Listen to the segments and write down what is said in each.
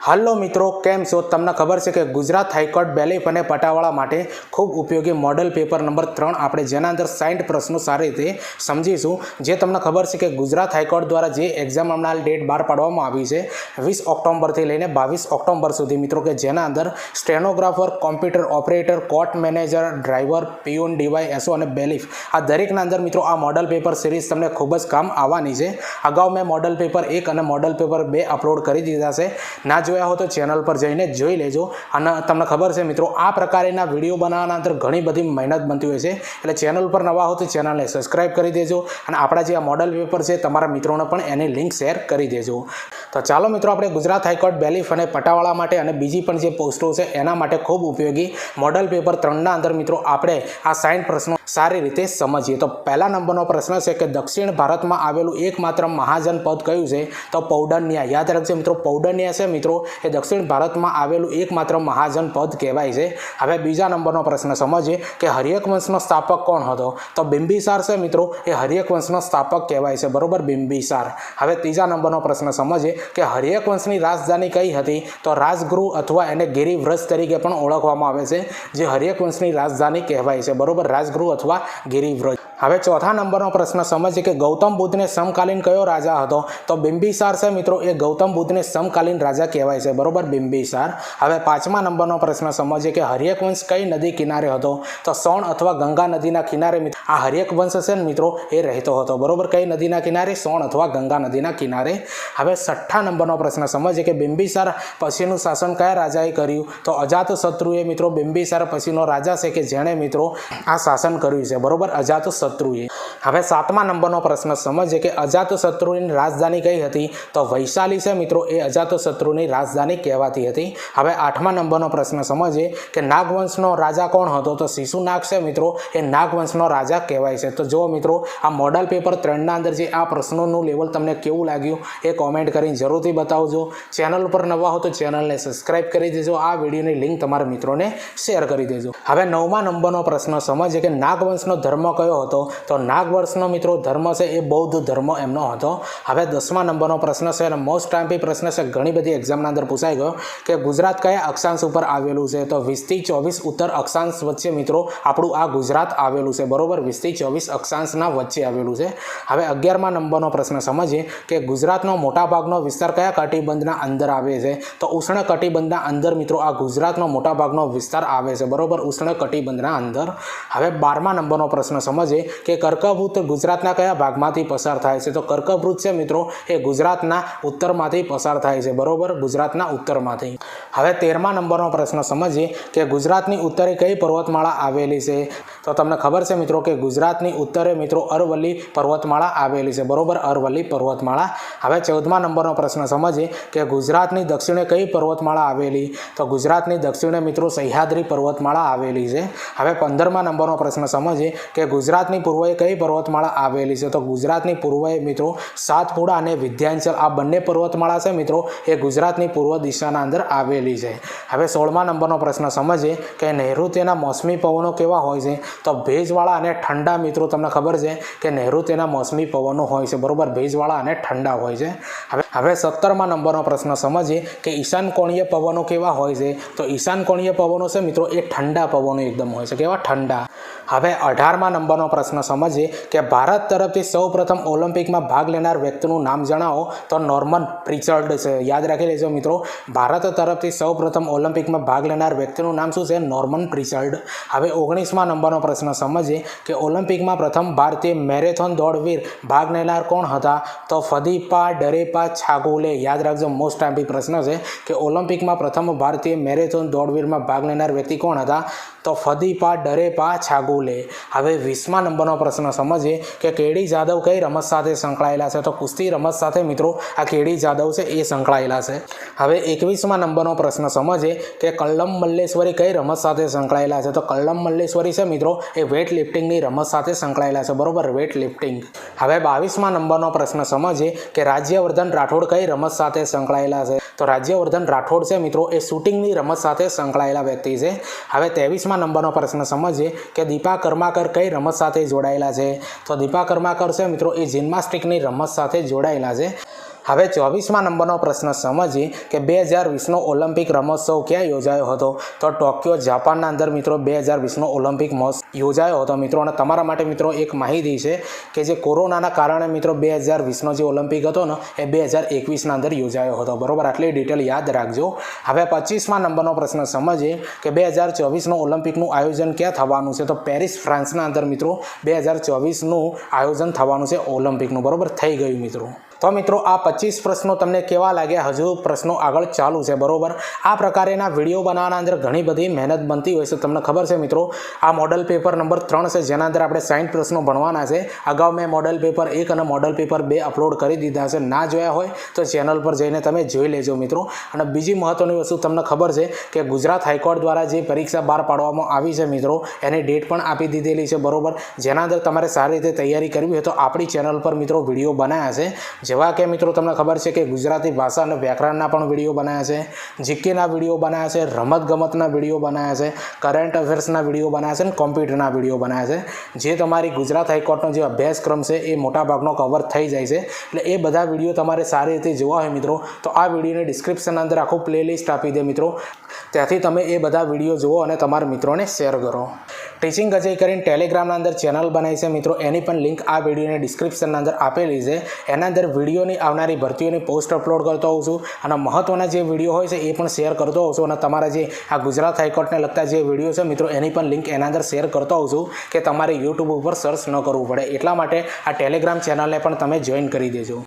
હાલો મિત્રો, કેમ છો? તમને ખબર છે કે ગુજરાત હાઈકોર્ટ બેલીફ અને પટાવાળા માટે ખૂબ ઉપયોગી મોડલ પેપર નંબર 3 આપણે જેના અંદર 60 પ્રશ્નો સારી રીતે સમજીશું। જે તમને ખબર છે કે ગુજરાત હાઈકોર્ટ દ્વારા જે એક્ઝામ હમણાં ડેટ બહાર પાડવામાં આવી છે 20 ઓક્ટોબરથી લઈને 22 ઓક્ટોબર સુધી મિત્રો, કે જેના અંદર stenographer, computer operator, court manager, driver, peon, DYSO અને બેલીફ આ દરેકના અંદર મિત્રો આ મોડલ પેપર સિરીઝ તમને ખૂબ જ કામ આવવાની છે। અગાઉ મેં મોડલ પેપર 1 અને મોડલ પેપર 2 અપલોડ કરી દીધા છે। ના જોયા હો તો ચેનલ પર જઈને જોઈ લેજો। અને તમને ખબર છે મિત્રો આ પ્રકારના વિડીયો બનાવવાના અંદર ઘણી બધી મહેનત બનતી હોય છે, એટલે ચેનલ પર નવા હો તો ચેનલને સબસ્ક્રાઇબ કરી દેજો અને આપણા જે આ મોડલ પેપર છે તમારા મિત્રોને પણ એની લિંક શેર કરી દેજો। તો ચાલો મિત્રો, આપણે ગુજરાત હાઈકોર્ટ બેલીફ અને પટાવાળા માટે અને બીજી પણ જે પોસ્ટો છે એના માટે ખૂબ ઉપયોગી મોડલ પેપર 3ના અંદર મિત્રો આપણે આ 60 પ્રશ્નો સારી રીતે સમજીએ। તો પહેલા નંબરનો પ્રશ્ન છે કે દક્ષિણ ભારતમાં આવેલું એકમાત્ર મહાજન પદ કયું છે? તો પૌંડન્યા। યાદ રાખજો મિત્રો, પૌંડન્યા છે મિત્રો એ દક્ષિણ ભારતમાં આવેલું એકમાત્ર મહાજન પદ કહેવાય છે। હવે બીજા નંબરનો પ્રશ્ન સમજીએ કે હર્યક વંશનો સ્થાપક કોણ હતો? તો બિંબિસાર છે મિત્રો એ હર્યક વંશનો સ્થાપક કહેવાય છે, બરોબર, બિંબિસાર। હવે ત્રીજા નંબરનો પ્રશ્ન સમજીએ કે હર્યક વંશની રાજધાની કઈ હતી? તો રાજગૃહ અથવા એને ગિરિવ્રજ તરીકે પણ ઓળખવામાં આવે છે, જે હર્યક વંશની રાજધાની કહેવાય છે, બરોબર, રાજગૃહ અથવા ગિરિવ્રજ। હવે ચોથા નંબરનો પ્રશ્ન સમજીએ કે ગૌતમ બુદ્ધને સમકાલીન કયો રાજા હતો? તો બિંબિસાર છે મિત્રો એ ગૌતમ બુદ્ધને સમકાલીન રાજા કહેવાય છે, બરોબર, બિંબિસાર। હવે પાંચમા નંબરનો પ્રશ્ન સમજીએ કે હર્યક વંશ કઈ નદી કિનારે હતો? તો સોણ અથવા ગંગા નદીના કિનારે આ હર્યક વંશ છે મિત્રો એ રહેતો હતો, બરોબર, કઈ નદીના કિનારે? સોણ અથવા ગંગા નદીના કિનારે। હવે છઠ્ઠા નંબરનો પ્રશ્ન સમજીએ કે બિંબિસાર પછીનું શાસન કયા રાજાએ કર્યું? તો અજાતશત્રુએ મિત્રો બિંબિસાર પછીનો રાજા છે કે જેણે મિત્રો આ શાસન કર્યું છે, બરોબર, અજાતશત્રુએ। હવે સાતમા નંબરનો પ્રશ્ન સમજીએ કે અજાતશત્રુની રાજધાની કઈ હતી? તો વૈશાલી છે મિત્રો એ અજાતશત્રુની રાજધાની કહેવાતી હતી। હવે આઠમા નંબરનો પ્રશ્ન સમજીએ કે નાગવંશનો રાજા કોણ હતો? તો શિશુનાગ છે મિત્રો એ નાગવંશનો રાજા કહેવાય છે। તો જો મિત્રો આ મોડલ પેપર 3ના અંદર જે આ પ્રશ્નોનું લેવલ તમને કેવું લાગ્યું એ કોમેન્ટ કરીને જરૂરથી બતાવજો। ચેનલ ઉપર નવા હો તો ચેનલને સબસ્ક્રાઇબ કરી દેજો, આ વિડીયોની લિંક તમારા મિત્રોને શેર કરી દેજો। હવે 9મા નંબરનો પ્રશ્ન સમજીએ કે નાગવંશનો ધર્મ કયો હતો? તો નાગવંશનો મિત્રો ધર્મ છે એ બૌદ્ધ ધર્મ એમનો હતો। હવે 10મા નંબરનો પ્રશ્ન છે અને મોસ્ટ ટાઈમ્પી પ્રશ્ન છે, ઘણી બધી એક્ઝામના અંદર પૂછાઈ ગયો કે ગુજરાત કયા અક્ષાંશ ઉપર આવેલું છે? તો 20 થી 24 ઉત્તર અક્ષાંશ વચ્ચે મિત્રો આપણું આ ગુજરાત આવેલું છે, બરોબર, 20 થી 24 અક્ષાંશના વચ્ચે આવેલું છે। હવે 11મા નંબરનો પ્રશ્ન સમજીએ કે ગુજરાતનો મોટા ભાગનો વિસ્તાર કયા કટિબંધના અંદર આવે છે? તો ઉષ્ણ કટિબંધના અંદર મિત્રો આ ગુજરાતનો મોટા ભાગનો વિસ્તાર આવે છે, બરોબર, ઉષ્ણ કટિબંધના અંદર। હવે 12મા નંબરનો પ્રશ્ન સમજીએ કે કર્કવૃત ગુજરાતના કયા ભાગમાંથી પસાર થાય છે? તો કર્કવૃત છે મિત્રો એ ગુજરાતના ઉત્તરમાંથી પસાર થાય છે, બરોબર, ગુજરાતના ઉત્તરમાંથી। હવે 13મા નંબરનો પ્રશ્ન સમજીએ કે ગુજરાતની ઉત્તરે કઈ પર્વતમાળા આવેલી છે? તો તમને ખબર છે મિત્રો કે ગુજરાતની ઉત્તરે મિત્રો અરવલ્લી પર્વતમાળા આવેલી છે, બરોબર, અરવલ્લી પર્વતમાળા। હવે 14મા નંબરનો પ્રશ્ન સમજીએ કે ગુજરાતની દક્ષિણે કઈ પર્વતમાળા આવેલી? તો ગુજરાતની દક્ષિણે મિત્રો સહ્યાદ્રી પર્વતમાળા આવેલી છે। હવે 15મા નંબરનો પ્રશ્ન સમજીએ કે ગુજરાતની પૂર્વએ કઈ પર્વતમાળા આવેલી છે? તો ગુજરાતની પૂર્વએ મિત્રો સાતપુડા અને વિંધ્યાચલ આ બંને પર્વતમાળા છે મિત્રો એ ગુજરાતની પૂર્વ દિશાના અંદર આવેલી છે। હવે 16મા નંબરનો પ્રશ્ન સમજીએ કે નૈઋત્યના મોસમી પવનો કેવા હોય છે? તો ભેજવાળા અને ઠંડા મિત્રો, તમને ખબર છે કે નૈઋત્યના મોસમી પવનો હોય છે, બરોબર, ભેજવાળા અને ઠંડા હોય છે। હવે 17મા નંબરનો પ્રશ્ન સમજીએ કે ઈશાન કોણીય પવનો કેવા હોય છે? તો ઈશાન કોણીય પવનો છે મિત્રો એ ઠંડા પવનો એકદમ હોય છે, કેવા? ઠંડા। હવે 18મા નંબરનો પ્રશ્ન સમજીએ કે ભારત તરફથી સૌપ્રથમ ઓલિમ્પિકમાં ભાગ લેનાર વ્યક્તિનું નામ જણાવો? તો નોર્મન પ્રિચર્ડ છે, યાદ રાખી લેજો મિત્રો, ભારત તરફથી સૌપ્રથમ ઓલિમ્પિકમાં ભાગ લેનાર વ્યક્તિનું નામ શું છે? નોર્મન પ્રિચર્ડ। હવે 19મા નંબરનો પ્રશ્ન સમજીએ કે ઓલિમ્પિકમાં પ્રથમ ભારતીય મેરેથોન દોડવીર ભાગ લેનાર કોણ હતા? તો ફદીપા ડરેપા છાગોલે। યાદ રાખજો, મોસ્ટ ટાઈમ્પી પ્રશ્ન છે કે ઓલિમ્પિકમાં પ્રથમ ભારતીય મેરેથોન દોડવીરમાં ભાગ લેનાર વ્યક્તિ કોણ હતા? તો ફદીપા ડરેપા છાગોલે। હવે 20મા નંબરનો પ્રશ્ન સમજીએ કે કેડી જાદવ કઈ રમત સાથે સંકળાયેલા છે? તો કુસ્તી રમત સાથે મિત્રો આ કેડી જાદવ છે એ સંકળાયેલા છે। હવે 21મા નંબરનો પ્રશ્ન સમજીએ કે કલ્લમ મલ્લેશ્વરી કઈ રમત સાથે સંકળાયેલા છે? તો કલ્લમ મલ્લેશ્વરી છે મિત્રો એ વેટ લિફ્ટિંગની રમત સાથે સંકળાયેલા છે, બરોબર, વેટ લિફ્ટિંગ। હવે 22મા નંબરનો પ્રશ્ન સમજીએ કે રાજ્યવર્ધન રાઠોડ કઈ રમત સાથે સંકળાયેલા છે? તો રાજ્યવર્ધન રાઠોડ છે મિત્રો એ શૂટિંગની રમત સાથે સંકળાયેલા વ્યક્તિ છે। હવે 23મા નંબરનો પ્રશ્ન સમજીએ કે દીપા કર્માકર કઈ રમત સાથે જોડાયેલા છે? તો દીપા કર્માકર છે મિત્રો એ જિમ્નાસ્ટિકની રમત સાથે જોડાયેલા છે। હવે 24મા નંબરનો પ્રશ્ન સમજીએ કે 2020નો ઓલિમ્પિક રમોત્સવ ક્યાં યોજાયો હતો? તો ટોક્યો જાપાનના અંદર મિત્રો 2020નો ઓલિમ્પિક મહોત્સવ યોજાયો હતો મિત્રો. અને તમારા માટે મિત્રો એક માહિતી છે કે જે કોરોનાના કારણે મિત્રો 2020નો જે ઓલિમ્પિક હતો ને એ 2021ના અંદર યોજાયો હતો. બરોબર, આટલી ડિટેલ યાદ રાખજો. હવે 25મા નંબરનો પ્રશ્ન સમજીએ કે 2024નો ઓલિમ્પિકનું આયોજન ક્યાં થવાનું છે? તો પેરિસ ફ્રાન્સના અંદર મિત્રો 2024નું આયોજન થવાનું છે ઓલિમ્પિકનું. બરોબર, થઈ ગયું મિત્રો. તો મિત્રો આ 25 પ્રશ્નો તમને કેવા લાગ્યા? હજુ પ્રશ્નો આગળ ચાલુ છે. બરોબર, આ પ્રકારેના વિડીયો બનાવવાના અંદર ઘણી બધી મહેનત બનતી હોય છે. તમને ખબર છે મિત્રો, આ મોડલ પેપર નંબર 3 છે જેના અંદર આપણે 60 પ્રશ્નો ભણવાના છે. અગાઉ મેં મોડલ પેપર 1 અને મોડલ પેપર 2 અપલોડ કરી દીધા છે. ના જોયા હોય તો ચેનલ પર જઈને તમે જોઈ લેજો મિત્રો. અને બીજી મહત્વની વસ્તુ તમને ખબર છે કે ગુજરાત હાઈકોર્ટ દ્વારા જે પરીક્ષા બહાર પાડવામાં આવી છે મિત્રો, એની ડેટ પણ આપી દીધેલી છે. બરોબર, જેના અંદર તમારે સારી રીતે તૈયારી કરવી હોય તો આપણી ચેનલ પર મિત્રો વિડીયો બનાવ્યા છે. જેવા કે મિત્રો તમને ખબર છે કે ગુજરાતી ભાષા અને વ્યાકરણના પણ વિડીયો બનાવ્યા છે, જીકેના વિડીયો બનાવ્યા છે, રમતગમતના વિડીયો બનાવ્યા છે, કરંટ અફેર્સના વિડીયો બનાવ્યા છે અને કોમ્પ્યુટરના વિડીયો બનાવ્યા છે. જે તમારી ગુજરાત હાઈકોર્ટનો જે અભ્યાસક્રમ છે એ મોટાભાગનો કવર થઈ જાય છે. એટલે એ બધા વિડીયો તમારે સારી રીતે જોવા હોય મિત્રો તો આ વિડીયોની ડિસ્ક્રિપ્શન અંદર આખું પ્લેલિસ્ટ આપી દે મિત્રો. ત્યાંથી તમે એ બધા વિડીયો જુઓ અને તમારા મિત્રોને શેર કરો. ટીચિંગ અજય કરીને ટેલિગ્રામના અંદર ચેનલ બનાવી છે મિત્રો, એની પણ લિંક આ વિડીયોની ડિસ્ક્રિપ્શનના અંદર આપેલી છે. એના અંદર વિડીયોની આવનારી ભરતીઓની પોસ્ટ અપલોડ કરતો હોઉં છું અને મહત્ત્વના જે વિડીયો હોય છે એ પણ શેર કરતો હોઉં છું. અને તમારા જે આ ગુજરાત હાઈકોર્ટને લગતા જે વિડીયો છે મિત્રો એની પણ લિંક એના અંદર શેર કરતો હોઉં છું કે તમારે યુટ્યુબ ઉપર સર્ચ ન કરવું પડે. એટલા માટે આ ટેલિગ્રામ ચેનલને પણ તમે જોઈન કરી દેજો.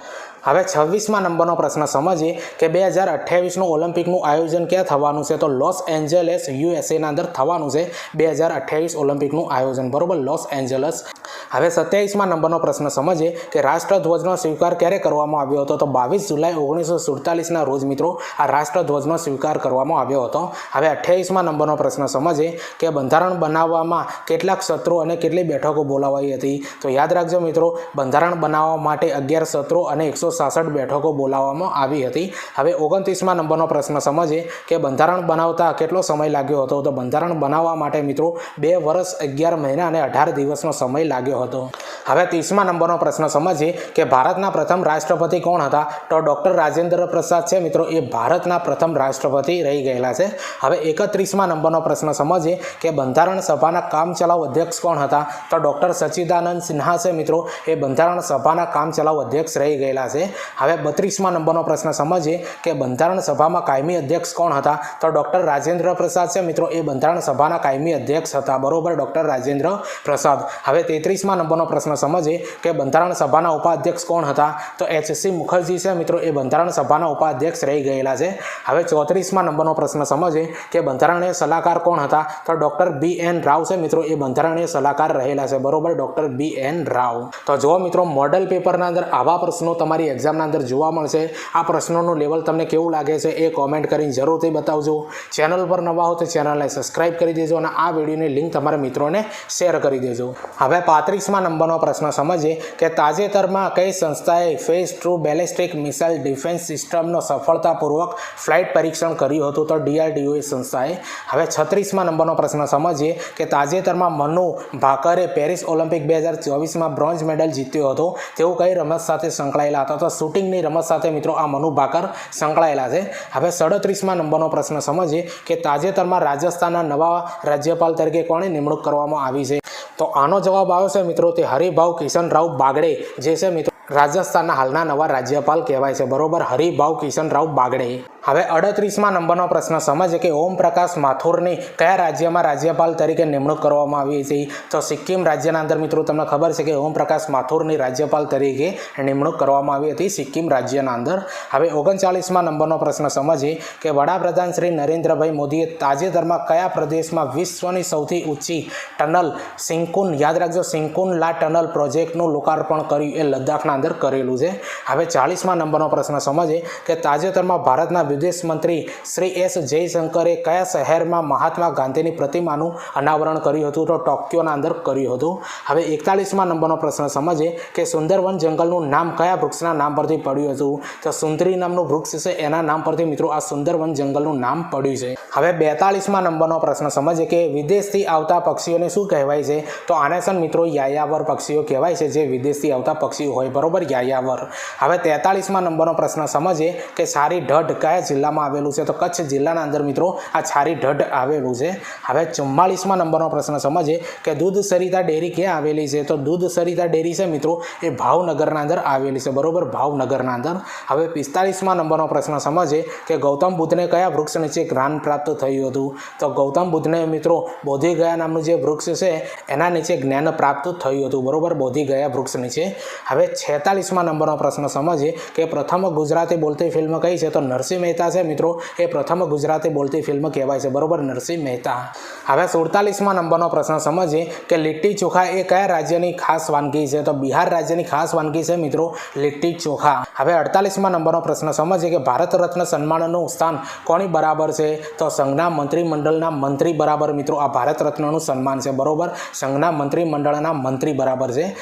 હવે 26મા નંબરનો પ્રશ્ન સમજીએ કે 2028નું ઓલિમ્પિકનું આયોજન ક્યાં થવાનું છે? તો લોસ એન્જલસ યુએસએના અંદર થવાનું છે 2028 ઓલિમ્પિકનું આયોજન. બરોબર, લોસ એન્જલસ. હવે 27મા નંબરનો પ્રશ્ન સમજીએ કે રાષ્ટ્રધ્વજનો સ્વીકાર ક્યારે કરવામાં આવ્યો હતો? તો 22 જુલાઈ 1947ના રોજ મિત્રો આ રાષ્ટ્રધ્વજનો સ્વીકાર કરવામાં આવ્યો હતો. હવે 28મા નંબરનો પ્રશ્ન સમજીએ કે બંધારણ બનાવવામાં કેટલાક સત્રો અને કેટલી બેઠકો બોલાવાઈ હતી? તો યાદ રાખજો મિત્રો, બંધારણ બનાવવા માટે 11 સત્રો અને 166 બેઠકો બોલાવવામાં આવી હતી. હવે 29મા નંબરનો પ્રશ્ન સમજીએ કે બંધારણ બનાવતા કેટલો સમય લાગ્યો હતો? તો બંધારણ બનાવવા માટે મિત્રો 2 વર્ષ 11 મહિના અને 18 દિવસનો સમય લાગ્યો હતો. હવે 30મા નંબરનો પ્રશ્ન સમજીએ કે ભારતના પ્રથમ રાષ્ટ્રપતિ કોણ હતા? તો ડૉક્ટર રાજેન્દ્ર પ્રસાદ છે મિત્રો, એ ભારતના પ્રથમ રાષ્ટ્રપતિ રહી ગયેલા છે. હવે 31મા નંબરનો પ્રશ્ન સમજીએ કે બંધારણ સભાના કામચલાઉ અધ્યક્ષ કોણ હતા? તો ડૉક્ટર સચ્ચિદાનંદ સિન્હા છે મિત્રો, એ બંધારણ સભાના કામચલાઉ અધ્યક્ષ રહી ગયેલા છે. હવે 32મા નંબરનો પ્રશ્ન સમજીએ કે બંધારણ સભામાં કાયમી અધ્યક્ષ કોણ હતા? તો ડૉક્ટર રાજેન્દ્ર પ્રસાદ છે મિત્રો, એ બંધારણ સભાના કાયમી અધ્યક્ષ હતા. બરોબર, ડૉક્ટર રાજેન્દ્ર પ્રસાદ. હવે 33મા નંબરનો પ્રશ્ન સમજીએ કે બંધારણ સભાના ઉપાધ્યક્ષ કોણ હતા? તો HC મુખર્જી છે મિત્રો, એ બંધારણ સભાના ઉપાધ્યક્ષ રહી ગયેલા છે. હવે 34મા નંબરનો પ્રશ્ન સમજીએ કે બંધારણીય સલાહકાર કોણ હતા? તો ડૉક્ટર BN રાવ છે મિત્રો, એ બંધારણીય સલાહકાર રહેલા છે. બરોબર, ડૉક્ટર BN રાવ. તો જો મિત્રો મોડલ પેપરના અંદર આવા પ્રશ્નો તમારી એક્ઝામના અંદર જોવા મળશે. આ પ્રશ્નોનું લેવલ તમને કેવું લાગે છે એ કોમેન્ટ કરીને જરૂરથી બતાવજો. ચેનલ પર નવા હો તો ચેનલને સબસ્ક્રાઇબ કરી દેજો અને આ વિડીયોની લિંક તમારા મિત્રોને શેર કરી દેજો. હવે 35મા નંબરનો પ્રશ્ન સમજીએ કે તાજેતરમાં કઈ સંસ્થાએ ફેઝ 2 બેલિસ્ટિક મિસાઇલ ડિફેન્સ સિસ્ટમનો સફળતાપૂર્વક ફ્લાઇટ પરીક્ષણ કર્યું હતું? તો DRDO સંસ્થાએ. હવે 36મા નંબરનો પ્રશ્ન સમજીએ કે તાજેતરમાં મનુ ભાકરે પેરિસ ઓલિમ્પિક 2024માં બ્રોન્ઝ મેડલ જીત્યો હતો. તેઓ કઈ રમત સાથે સંકળાયેલા હતા? તો શૂટિંગની રમત સાથે મિત્રો આ મનુ ભાકર સંકળાયેલા છે. હવે 37મા નંબરનો પ્રશ્ન સમજીએ કે તાજેતરમાં રાજસ્થાનના નવા રાજ્યપાલ તરીકે કોની નિમણૂક કરવામાં આવી છે? તો આનો જવાબ આવશે મિત્રો તે હરિભાઉ કિશનરાવ બાગડે જે છે મિત્રો રાજસ્થાનના હાલના નવા રાજ્યપાલ કહેવાય છે. બરોબર, હરિભાઉ કિશનરાવ બાગડે. હવે 38મા નંબરનો પ્રશ્ન સમજીએ કે ઓમ પ્રકાશ માથુરની કયા રાજ્યમાં રાજ્યપાલ તરીકે નિમણૂક કરવામાં આવી હતી? તો સિક્કિમ રાજ્યના અંદર મિત્રો તમને ખબર છે કે ઓમ પ્રકાશ માથુરની રાજ્યપાલ તરીકે નિમણૂક કરવામાં આવી હતી સિક્કિમ રાજ્યના અંદર. હવે 39મા નંબરનો પ્રશ્ન સમજીએ કે વડાપ્રધાન શ્રી નરેન્દ્રભાઈ મોદીએ તાજેતરમાં કયા પ્રદેશમાં વિશ્વની સૌથી ઊંચી ટનલ સિંકુન, યાદ રાખજો, સિંકુન લા ટનલ પ્રોજેક્ટનું લોકાર્પણ કર્યું? એ લદ્દાખના અંદર કરેલું છે. હવે 40મા નંબરનો પ્રશ્ન સમજીએ કે તાજેતરમાં ભારતના વિદેશ મંત્રી શ્રી એસ જયશંકરે કયા શહેરમાં મહાત્મા ગાંધીની પ્રતિમાનું અનાવરણ કર્યું હતું? તો ટોક્યોના અંદર કર્યું હતું. હવે 41મા નંબરનો પ્રશ્ન સમજીએ કે સુંદરવન જંગલનું નામ કયા વૃક્ષના નામ પરથી પડ્યું હતું? તો સુંદરી નામનું વૃક્ષ છે એના નામ પરથી મિત્રો આ સુંદરવન જંગલનું નામ પડ્યું છે. હવે 42મા નંબરનો પ્રશ્ન સમજીએ કે વિદેશથી આવતા પક્ષીઓને શું કહેવાય છે? તો આને છે મિત્રો યાયાવર પક્ષીઓ કહેવાય છે, જે વિદેશથી આવતા પક્ષીઓ હોય, બરોબર, યાયાવર. હવે 43મા નંબરનો પ્રશ્ન સમજીએ કે છારી ઢઢ કયા જિલ્લામાં આવેલું છે? તો કચ્છ જિલ્લાના અંદર મિત્રો આ છારી ઢઢ આવેલું છે. હવે 44મા નંબરનો પ્રશ્ન સમજીએ કે દૂધ સરિતા ડેરી ક્યાં આવેલી છે? તો દૂધ સરિતા ડેરી છે મિત્રો એ ભાવનગરના અંદર આવેલી છે, બરોબર, ભાવનગરના અંદર. હવે 45મા નંબરનો પ્રશ્ન સમજીએ કે ગૌતમ બુદ્ધને કયા વૃક્ષ નીચે જ્ઞાન પ્રાપ્ત થયું હતું? તો ગૌતમ બુદ્ધને મિત્રો બોધિ ગયા નામનું જે વૃક્ષ છે એના નીચે જ્ઞાન પ્રાપ્ત થયું હતું, બરોબર, બોધિ ગયા વૃક્ષ નીચે. હવે 46મા નંબરનો પ્રશ્ન સમજીએ કે પ્રથમ ગુજરાતી બોલતી ફિલ્મ કઈ છે? તો નરસિંહ મહેતા છે મિત્રો એ પ્રથમ ગુજરાતી બોલતી ફિલ્મ કહેવાય છે, બરોબર, નરસિંહ મહેતા. હવે 47મા નંબરનો પ્રશ્ન સમજીએ કે લીટ્ટી ચોખા એ કયા રાજ્યની ખાસ વાનગી છે? તો બિહાર રાજ્યની ખાસ વાનગી છે મિત્રો લીટ્ટી ચોખા. હવે 48મા નંબરનો પ્રશ્ન સમજીએ કે ભારત રત્ન સન્માનનું સ્થાન કોની બરાબર છે? તો સંઘના મંત્રીમંડળના મંત્રી બરાબર મિત્રો આ ભારત રત્નનું સન્માન છે, બરોબર, સંઘના મંત્રીમંડળના મંત્રી બરાબર છે.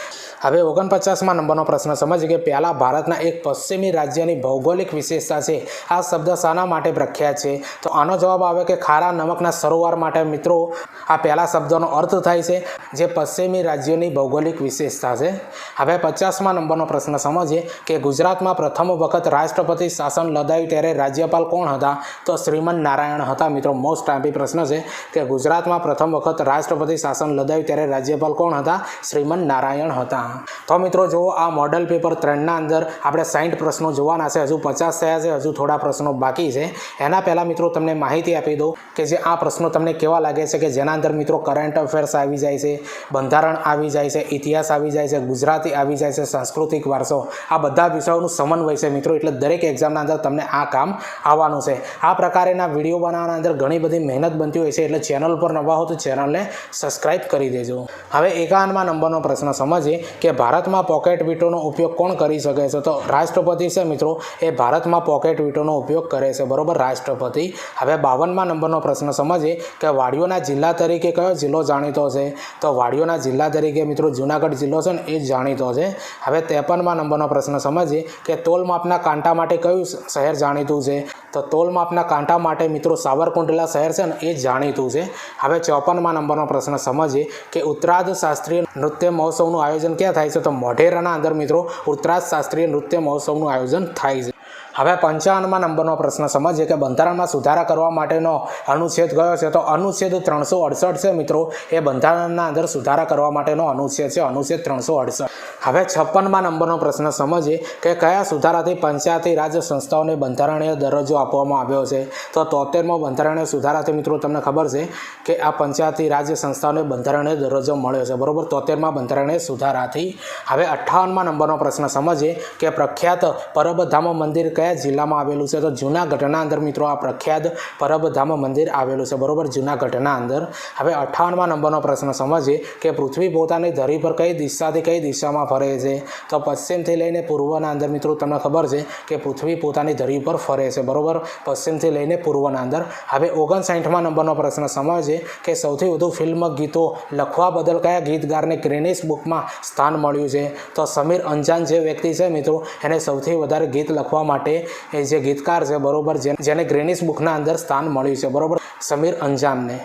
હવે 49મા નંબરનો પ્રશ્ન સમજીએ કે પહેલા ભારતના એક પશ્ચિમી રાજ્યની ભૌગોલિક વિશેષતા છે. આ શબ્દ શાના માટે પ્રખ્યાત છે? તો આનો જવાબ આવે કે ખારા નમકના સરોવર માટે મિત્રો આ પહેલા શબ્દનો અર્થ થાય છે, જે પશ્ચિમી રાજ્યોની ભૌગોલિક વિશેષતા છે. હવે 50મા નંબરનો પ્રશ્ન સમજીએ કે ગુજરાતમાં પ્રથમ વખત રાષ્ટ્રપતિ શાસન લદાયું ત્યારે રાજ્યપાલ કોણ હતા? તો શ્રીમન નારાયણ હતા મિત્રો. મોસ્ટ આઈમ્પી પ્રશ્ન છે કે ગુજરાતમાં પ્રથમ વખત રાષ્ટ્રપતિ શાસન લદાયું ત્યારે રાજ્યપાલ કોણ હતા? શ્રીમન નારાયણ હતા. તો મિત્રો જુઓ આ મોડલ પેપર 3ના અંદર આપણે 60 પ્રશ્નો જોવાના છે. હજુ 50 થયા છે, હજુ થોડા પ્રશ્નો બાકી છે. એના પહેલાં મિત્રો તમને માહિતી આપી દઉં કે જે આ પ્રશ્નો તમને કેવા લાગે છે, કે જેના અંદર મિત્રો કરંટ અફેર્સ આવી જાય છે, બંધારણ આવી જાય છે, ઇતિહાસ આવી જાય છે, ગુજરાતી આવી જાય છે, સાંસ્કૃતિક વારસો, આ બધા વિષયોનું સમન્વય છે મિત્રો. એટલે દરેક એક્ઝામના અંદર તમને આ કામ આવવાનું છે. આ પ્રકારના વિડીયો બનાવવાના અંદર ઘણી બધી મહેનત બનતી હોય છે, એટલે ચેનલ પર નવા હો તો ચેનલને સબસ્ક્રાઈબ કરી દેજો. હવે 51મા નંબરનો પ્રશ્ન સમજીએ કે ભારતમાં પોકેટ વીટોનો ઉપયોગ કોણ કરી શકે છે? તો રાષ્ટ્રપતિ છે મિત્રો એ ભારતમાં પોકેટ વીટોનો ઉપયોગ કરે છે, બરોબર, રાષ્ટ્રપતિ. હવે 52મા નંબરનો પ્રશ્ન સમજીએ કે વાડીઓના જિલ્લા તરીકે કયો જિલ્લો જાણીતો છે? તો વાડીઓના જિલ્લા તરીકે મિત્રો જૂનાગઢ જિલ્લો છે ને એ જાણીતો છે. હવે 53મા નંબરનો પ્રશ્ન સમજીએ કે તોલ માપના કાંટા માટે કયું શહેર જાણીતું છે? તો તોલ માપના કાંટા માટે મિત્રો સાવરકુંડલા શહેર છે ને એ જાણીતું છે. હવે 54મા નંબરનો પ્રશ્ન સમજીએ કે ઉત્તરાધ શાસ્ત્રીય નૃત્ય મહોત્સવનું આયોજન ક્યાં થાય છે? તો મોઢેરાના અંદર મિત્રો ઉત્તરાધ શાસ્ત્રીય નૃત્ય મહોત્સવનું આયોજન થાય છે. હવે 55મા નંબરનો પ્રશ્ન સમજીએ કે બંધારણમાં સુધારા કરવા માટેનો અનુચ્છેદ કયો છે? તો અનુચ્છેદ 368 છે મિત્રો એ બંધારણના અંદર સુધારા કરવા માટેનો અનુચ્છેદ છે, અનુચ્છેદ 368. હવે 56મા નંબરનો પ્રશ્ન સમજીએ કે કયા સુધારાથી પંચાયતી રાજ સંસ્થાઓને બંધારણીય દરજ્જો આપવામાં આવ્યો છે? તો 73મો બંધારણીય સુધારાથી મિત્રો તમને ખબર છે કે આ પંચાયતી રાજ સંસ્થાઓને બંધારણીય દરજ્જો મળ્યો છે, બરોબર, 73મા બંધારણીય સુધારાથી. હવે 58મા નંબરનો પ્રશ્ન સમજીએ કે પ્રખ્યાત પરબધામ મંદિર કયા જિલ્લામાં આવેલું છે? તો જૂનાગઢના અંદર મિત્રો આ પ્રખ્યાત પરબધામ મંદિર આવેલું છે, બરોબર, જૂનાગઢના અંદર. હવે 58મા નંબરનો પ્રશ્ન સમજીએ કે પૃથ્વી પોતાની ધરી પર કઈ દિશાથી કઈ દિશામાં ફરે છે? તો પશ્ચિમથી લઈને પૂર્વના અંદર મિત્રો તમને ખબર છે કે પૃથ્વી પોતાની ધરી પર ફરે છે, બરોબર, પશ્ચિમથી લઈને પૂર્વના અંદર. હવે 59મા નંબરનો પ્રશ્ન સમજીએ કે સૌથી વધુ ફિલ્મ ગીતો લખવા બદલ કયા ગીતગારને ગ્રીનિસ બુકમાં સ્થાન મળ્યું છે? તો સમીર અંજાન જે વ્યક્તિ છે મિત્રો એને સૌથી વધારે ગીત લખવા માટે એ જે ગીતકાર છે, બરોબર, જેને ગ્રીનિસ બુકના અંદર સ્થાન મળ્યું છે, બરોબર, સમીર અંજાનને.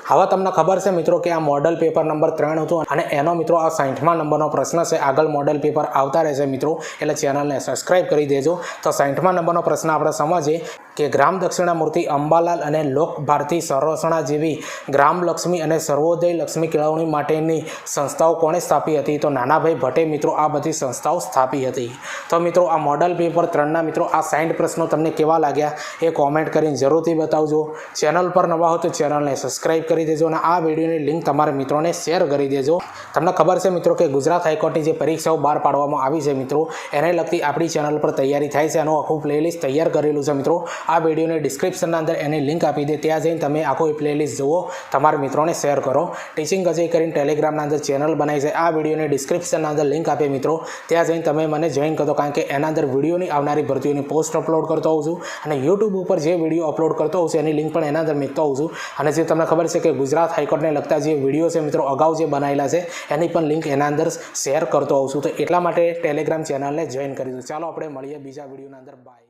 હવે તમને ખબર છે મિત્રો કે આ મોડલ પેપર નંબર 3 હતું અને એનો મિત્રો આ 60મા નંબરનો પ્રશ્ન છે. આગળ મોડલ પેપર આવતા રહેશે મિત્રો, એટલે ચેનલને સબસ્ક્રાઈબ કરી દેજો. તો 60મા નંબરનો પ્રશ્ન આપણે સમજીએ કે ગ્રામ દક્ષિણામૂર્તિ અંબાલાલ અને લોક ભારતી સર્વસણા જેવી ગ્રામ લક્ષ્મી અને સર્વોદય લક્ષ્મી કેળવણી માટેની સંસ્થાઓ કોણે સ્થાપી હતી? તો નાનાભાઈ ભટ્ટે મિત્રો આ બધી સંસ્થાઓ સ્થાપી હતી. તો મિત્રો આ મોડલ પેપર 3ના મિત્રો આ 60 પ્રશ્નો તમને કેવા લાગ્યા એ કોમેન્ટ કરીને જરૂરથી બતાવજો. ચેનલ પર નવા હો તો ચેનલને સબસ્ક્રાઈબ કરી દેજો અને આ વિડીયોની લિંક તમારા મિત્રોને શેર કરી દેજો. તમને ખબર છે મિત્રો કે ગુજરાત હાઈકોર્ટની જે પરીક્ષાઓ બહાર પાડવામાં આવી છે મિત્રો એને લગતી આપણી ચેનલ પર તૈયારી થાય છે. એનું આખું પ્લેલિસ્ટ તૈયાર કરેલું છે મિત્રો. આ વિડીયોની ડિસ્ક્રિપ્શનના અંદર એની લિંક આપી દે, ત્યાં જઈને તમે આખો પ્લેલિસ્ટ જુઓ, તમારા મિત્રોને શેર કરો. ટીચિંગ અજય કરીને ટેલિગ્રામના અંદર ચેનલ બનાવી છે, આ વિડીયોની ડિસ્ક્રિપ્શનના અંદર લિંક આપે મિત્રો, ત્યાં જઈને તમે મને જોઈન કરો, કારણ કે એના અંદર વિડીયોની આવનારી ભરતીઓની પોસ્ટ અપલોડ કરતો હોઉં છું અને યુટ્યુબ ઉપર જે વિડીયો અપલોડ કરતો હોઉં છું એની લિંક પણ એના અંદર મૂકતો હોઉં છું. અને જે તમને ખબર છે કે ગુજરાત હાઈકોર્ટને લગતા જે વિડીયો છે મિત્રો અગાઉ જે બનાવેલા છે એની પણ લિંક એના અંદર શેર કરતો હોઉં છું. તો એટલા માટે ટેલિગ્રામ ચેનલને જોઈન કરી દો. ચાલો આપણે મળીએ બીજા વિડીયોના અંદર. બાય.